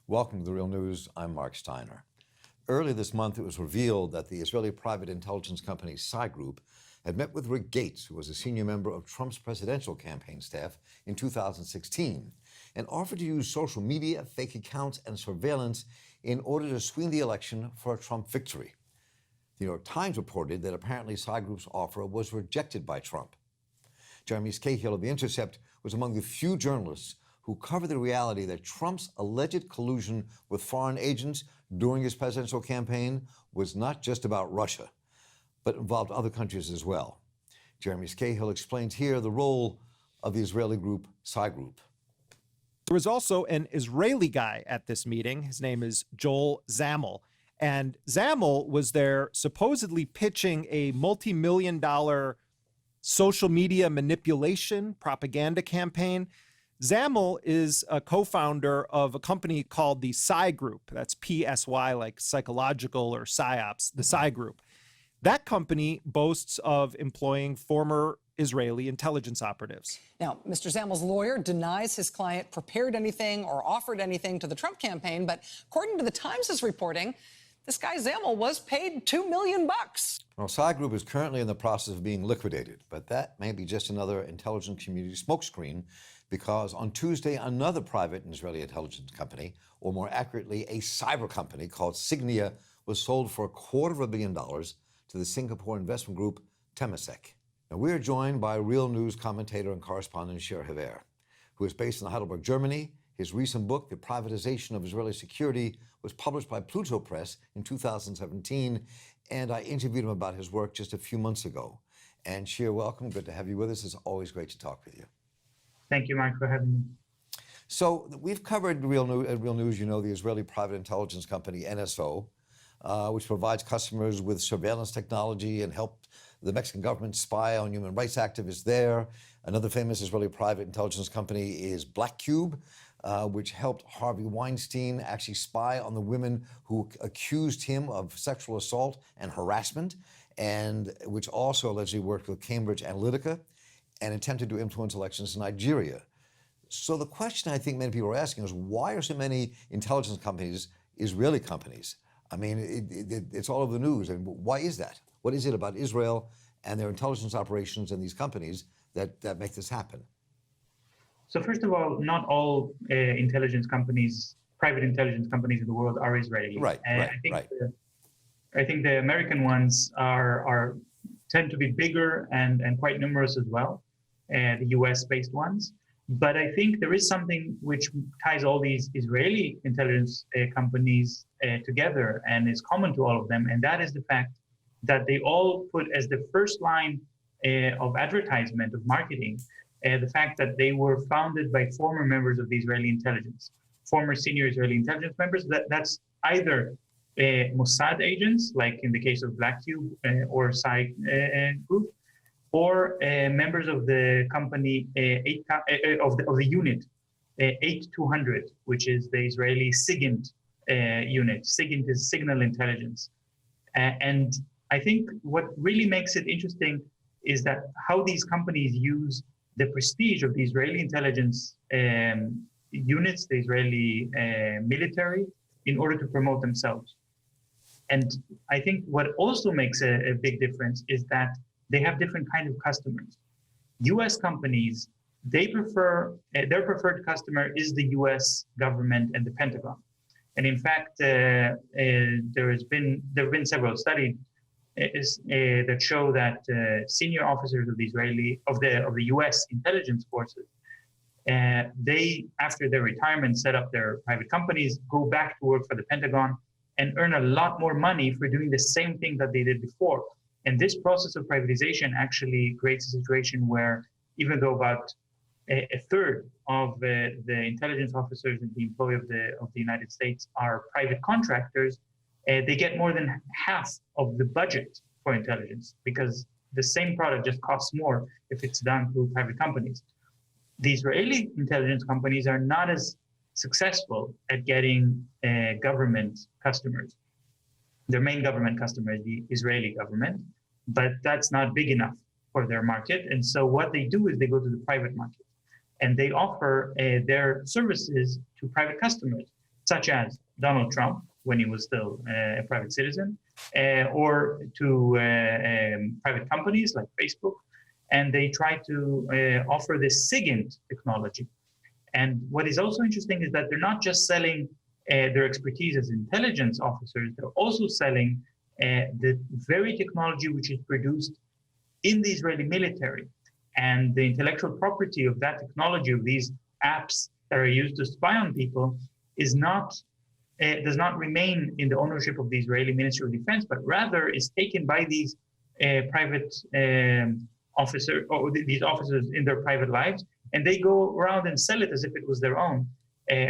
Welcome to The Real News. I'm Mark Steiner. Earlier this month, it was revealed that the Israeli private intelligence company Psy-Group had met with Rick Gates, who was a senior member of Trump's presidential campaign staff in 2016, and offered to use social media, fake accounts, and surveillance in order to swing the election for a Trump victory. The New York Times reported that apparently Psy-Group's offer was rejected by Trump. Jeremy Scahill of The Intercept was among the few journalists who covered the reality that Trump's alleged collusion with foreign agents during his presidential campaign was not just about Russia, but involved other countries as well. Jeremy Scahill explains here the role of the Israeli group Psy-Group. There was also an Israeli guy at this meeting. His name is Joel Zamel. And Zamel was there supposedly pitching a multi-million-dollar social media manipulation propaganda campaign. Zamel is a co-founder of a company called the Psy-Group. That's P-S-Y, like psychological or psyops, the Psy-Group. That company boasts of employing former Israeli intelligence operatives. Now, Mr. Zamel's lawyer denies his client prepared anything or offered anything to the Trump campaign, but according to the Times' reporting, this guy Zamel was paid $2 million. Well, Psy-Group is currently in the process of being liquidated, but that may be just another intelligence community smokescreen, because on Tuesday, another private Israeli intelligence company, or more accurately, a cyber company called Signia, was sold for $250 million to the Singapore investment group Temasek. Now, we are joined by Real News commentator and correspondent Shir Hever, who is based in Heidelberg, Germany. His recent book, The Privatization of Israeli Security, was published by Pluto Press in 2017, and I interviewed him about his work just a few months ago. And Shir, welcome. Good to have you with us. It's always great to talk with you. Thank you, Mike, for having me. So we've covered Real News, you know, the Israeli private intelligence company NSO, which provides customers with surveillance technology and helped the Mexican government spy on human rights activists there. Another famous Israeli private intelligence company is Black Cube, which helped Harvey Weinstein actually spy on the women who accused him of sexual assault and harassment, and which also allegedly worked with Cambridge Analytica and attempted to influence elections in Nigeria. So the question I think many people are asking is, why are so many intelligence companies Israeli companies? I mean, it's all over the news. And why is that? What is it about Israel and their intelligence operations and these companies that make this happen? So first of all, not all intelligence companies, private intelligence companies in the world are Israeli. Right, I think the American ones tend to be bigger and quite numerous as well, the US-based ones. But I think there is something which ties all these Israeli intelligence companies together and is common to all of them, and that is the fact that they all put as the first line of advertisement, of marketing, the fact that they were founded by former members of the Israeli intelligence, former senior Israeli intelligence members. That's either Mossad agents, like in the case of Black Cube or Psy-Group, or members of the company of the unit 8200, which is the Israeli SIGINT unit. SIGINT is signal intelligence. And I think what really makes it interesting is that how these companies use the prestige of the Israeli intelligence units, the Israeli military, in order to promote themselves. And I think what also makes a big difference is that they have different kinds of customers. US companies, they prefer, their preferred customer is the US government and the Pentagon. And in fact, there have been several studies that show that senior officers of the US intelligence forces, they, after their retirement, set up their private companies, go back to work for the Pentagon, and earn a lot more money for doing the same thing that they did before. And this process of privatization actually creates a situation where, even though about a third of the intelligence officers in the employ of the United States are private contractors, they get more than half of the budget for intelligence, because the same product just costs more if it's done through private companies. The Israeli intelligence companies are not as successful at getting government customers. Their main government customer is the Israeli government, but that's not big enough for their market. And so what they do is they go to the private market and they offer their services to private customers. such as Donald Trump, when he was still a private citizen, or to private companies like Facebook. And they try to offer this SIGINT technology. And what is also interesting is that they're not just selling their expertise as intelligence officers, they're also selling the very technology which is produced in the Israeli military. And the intellectual property of that technology, of these apps that are used to spy on people, is not does not remain in the ownership of the Israeli Ministry of Defense, but rather is taken by these private officers, or these officers in their private lives, and they go around and sell it as if it was their own,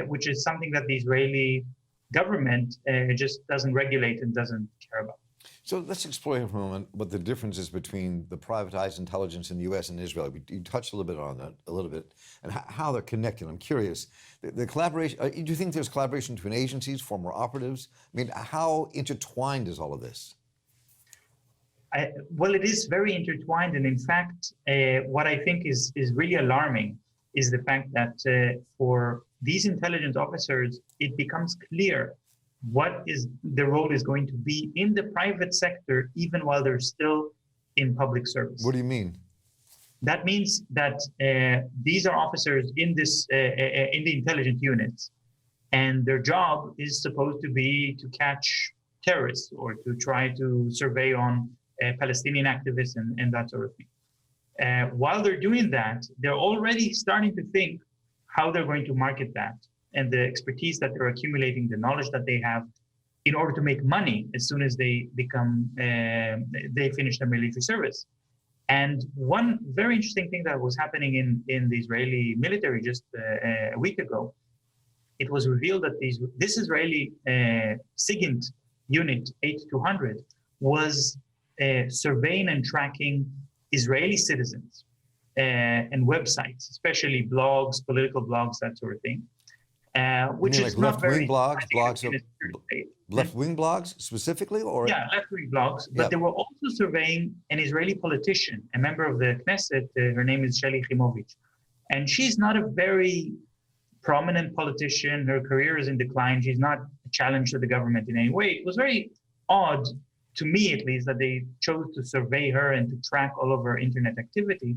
which is something that the Israeli government just doesn't regulate and doesn't care about. So let's explore here for a moment what the difference is between the privatized intelligence in the U.S. and Israel. You touched a little bit on that, and how they're connected. I'm curious. The collaboration, do you think there's collaboration between agencies, former operatives? I mean, how intertwined is all of this? Well, it is very intertwined. And in fact, what I think is really alarming is the fact that for these intelligence officers, it becomes clear what is the role is going to be in the private sector, even while they're still in public service. What do you mean? That means that these are officers in this in the intelligence units, and their job is supposed to be to catch terrorists or to try to survey on Palestinian activists and that sort of thing. While they're doing that, they're already starting to think how they're going to market that, and the expertise that they're accumulating, the knowledge that they have, in order to make money as soon as they become, they finish their military service. And one very interesting thing that was happening in the Israeli military just a week ago, it was revealed that this Israeli SIGINT unit 8200 was surveying and tracking Israeli citizens and websites, especially blogs, political blogs, that sort of thing. Which is like not very left-wing blogs specifically, or left-wing blogs. But they were also surveying an Israeli politician, a member of the Knesset. Her name is Shir Hever, and she's not a very prominent politician. Her career is in decline. She's not a challenge to the government in any way. It was very odd, to me at least, that they chose to survey her and to track all of her internet activity.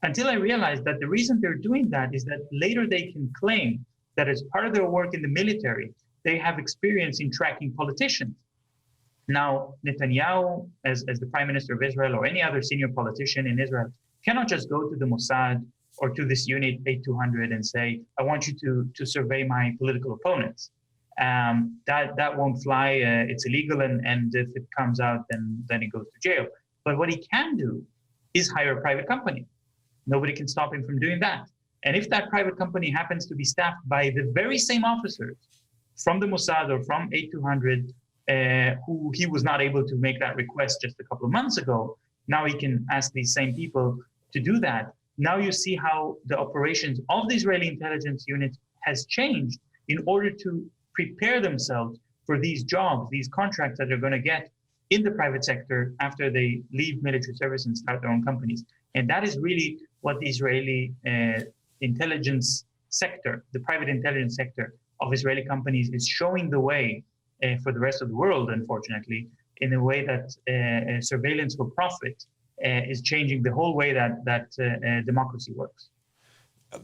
Until I realized that the reason they're doing that is that later they can claim that as part of their work in the military, they have experience in tracking politicians. Now, Netanyahu, as the Prime Minister of Israel, or any other senior politician in Israel, cannot just go to the Mossad or to this unit 8200 and say, I want you to survey my political opponents. That won't fly. It's illegal, and if it comes out, then it goes to jail. But what he can do is hire a private company. Nobody can stop him from doing that. And if that private company happens to be staffed by the very same officers from the Mossad or from 8200, who he was not able to make that request just a couple of months ago, now he can ask these same people to do that. Now you see how the operations of the Israeli intelligence units has changed in order to prepare themselves for these jobs, these contracts that they're going to get in the private sector after they leave military service and start their own companies. And that is really what the Israeli intelligence sector, the private intelligence sector of Israeli companies, is showing the way for the rest of the world, unfortunately, in a way that surveillance for profit is changing the whole way that democracy works.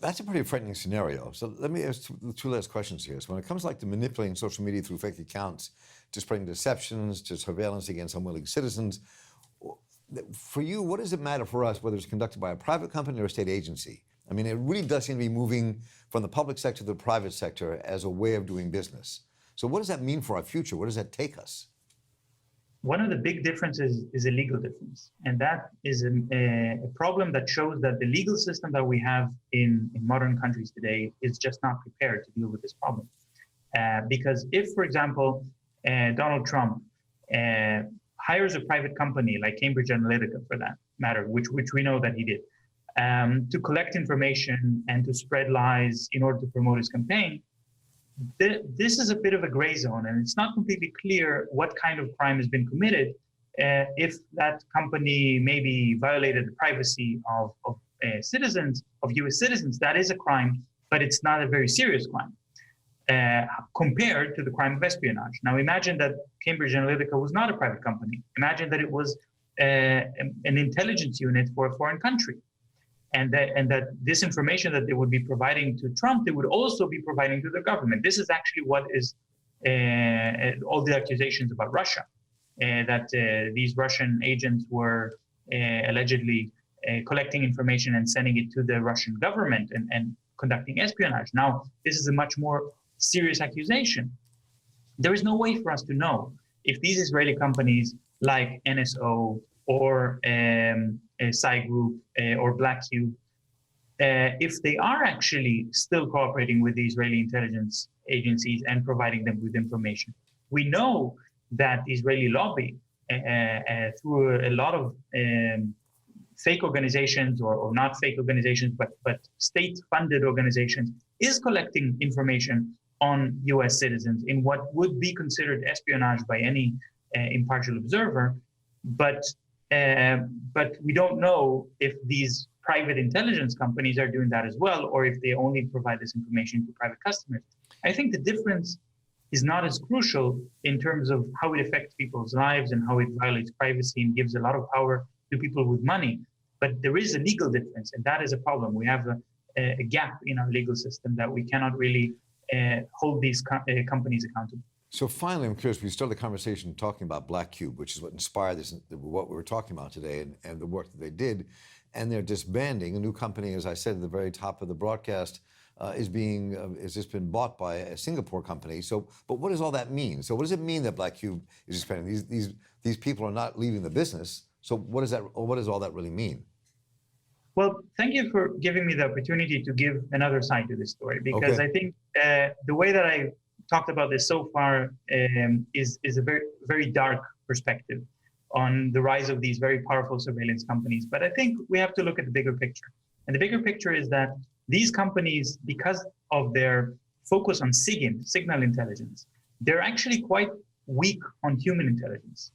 That's a pretty frightening scenario. So let me ask two last questions here. So when it comes to manipulating social media through fake accounts, to spreading deceptions, to surveillance against unwilling citizens, for you, what does it matter for us whether it's conducted by a private company or a state agency? I mean, it really does seem to be moving from the public sector to the private sector as a way of doing business. So what does that mean for our future? Where does that take us? One of the big differences is a legal difference. And that is a problem that shows that the legal system that we have in modern countries today is just not prepared to deal with this problem. Because if, for example, Donald Trump hires a private company like Cambridge Analytica, for that matter, which we know that he did, to collect information and to spread lies in order to promote his campaign, this is a bit of a gray zone, and it's not completely clear what kind of crime has been committed. If that company maybe violated the privacy of citizens, of U.S. citizens, that is a crime, but it's not a very serious crime. compared to the crime of espionage. Now, imagine that Cambridge Analytica was not a private company. Imagine that it was an intelligence unit for a foreign country. And that this information that they would be providing to Trump, they would also be providing to the government. This is actually what is all the accusations about Russia, that these Russian agents were allegedly collecting information and sending it to the Russian government and conducting espionage. Now, this is a much more serious accusation. There is no way for us to know if these Israeli companies like NSO or Psy-Group or Black Cube, if they are actually still cooperating with the Israeli intelligence agencies and providing them with information. We know that the Israeli lobby, through a lot of fake organizations or not fake organizations, but state-funded organizations, is collecting information on US citizens in what would be considered espionage by any impartial observer. But we don't know if these private intelligence companies are doing that as well, or if they only provide this information to private customers. I think the difference is not as crucial in terms of how it affects people's lives and how it violates privacy and gives a lot of power to people with money. But there is a legal difference, and that is a problem. We have a gap in our legal system that we cannot really hold these companies accountable. So finally, I'm curious, we started the conversation talking about Black Cube, which is what inspired this, what we were talking about today, and the work that they did. And they're disbanding. A new company, as I said at the very top of the broadcast, has just been bought by a Singapore company. So, but what does all that mean? So what does it mean that Black Cube is disbanding? These people are not leaving the business. So what does all that really mean? Well, thank you for giving me the opportunity to give another side to this story, because I think the way that I talked about this so far is a very, very dark perspective on the rise of these very powerful surveillance companies. But I think we have to look at the bigger picture. And the bigger picture is that these companies, because of their focus on SIGINT, signal intelligence, they're actually quite weak on human intelligence,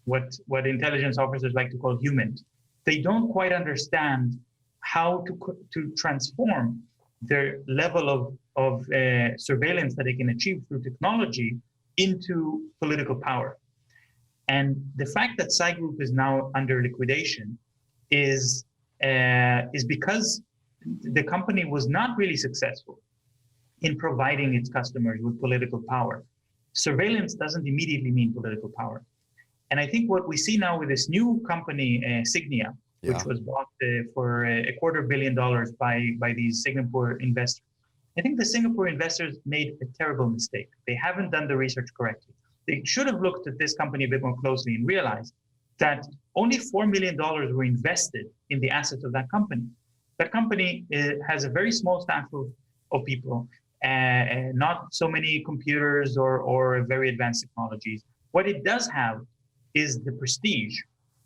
what intelligence officers like to call human. They don't quite understand how to transform their level of surveillance that they can achieve through technology into political power. And the fact that Psy-Group is now under liquidation is because the company was not really successful in providing its customers with political power. Surveillance doesn't immediately mean political power. And I think what we see now with this new company, Signia, which was bought for $250 million by these Singapore investors. I think the Singapore investors made a terrible mistake. They haven't done the research correctly. They should have looked at this company a bit more closely and realized that only $4 million were invested in the assets of that company. That company has a very small staff of people, not so many computers or very advanced technologies. What it does have is the prestige.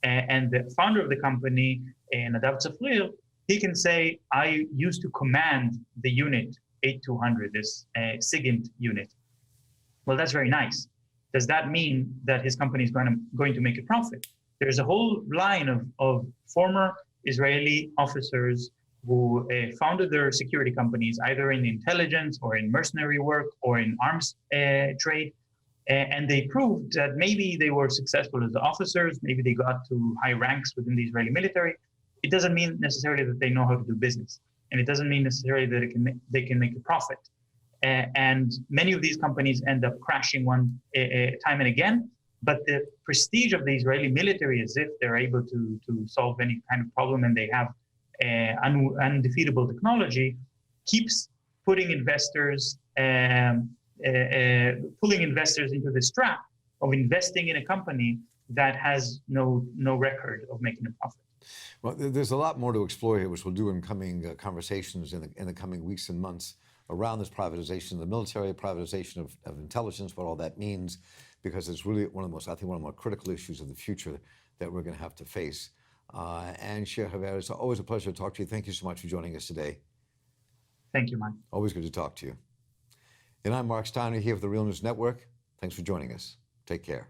And the founder of the company, Nadav Tzafrir, he can say, I used to command the unit 8200, this SIGINT unit. Well, that's very nice. Does that mean that his company is going to make a profit? There's a whole line of former Israeli officers who founded their security companies, either in intelligence or in mercenary work or in arms trade. And they proved that maybe they were successful as officers, maybe they got to high ranks within the Israeli military. It doesn't mean necessarily that they know how to do business. And it doesn't mean necessarily that they can make a profit. And many of these companies end up crashing time and again. But the prestige of the Israeli military, as if they're able to solve any kind of problem and they have undefeatable technology, keeps putting investors pulling investors into this trap of investing in a company that has no record of making a profit. Well, there's a lot more to explore here, which we'll do in coming conversations in the coming weeks and months around this privatization of the military, privatization of intelligence, what all that means, because it's really one of the more critical issues of the future that we're going to have to face. And Shir Hever, it's always a pleasure to talk to you. Thank you so much for joining us today. Thank you, Mike. Always good to talk to you. And I'm Mark Steiner here with the Real News Network. Thanks for joining us. Take care.